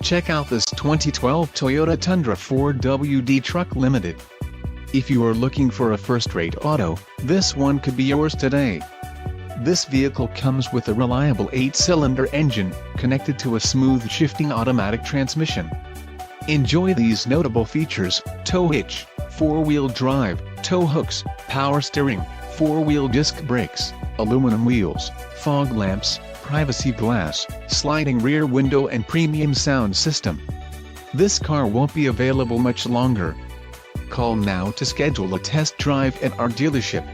Check out this 2012 Toyota Tundra 4WD Truck Limited. If you are looking for a first-rate auto, this one could be yours today. This vehicle comes with a reliable 8-cylinder engine, connected to a smooth shifting automatic transmission. Enjoy these notable features: tow hitch, 4-wheel drive, tow hooks, power steering, 4-wheel disc brakes, aluminum wheels, fog lamps, privacy glass, sliding rear window and premium sound system. This car won't be available much longer. Call now to schedule a test drive at our dealership.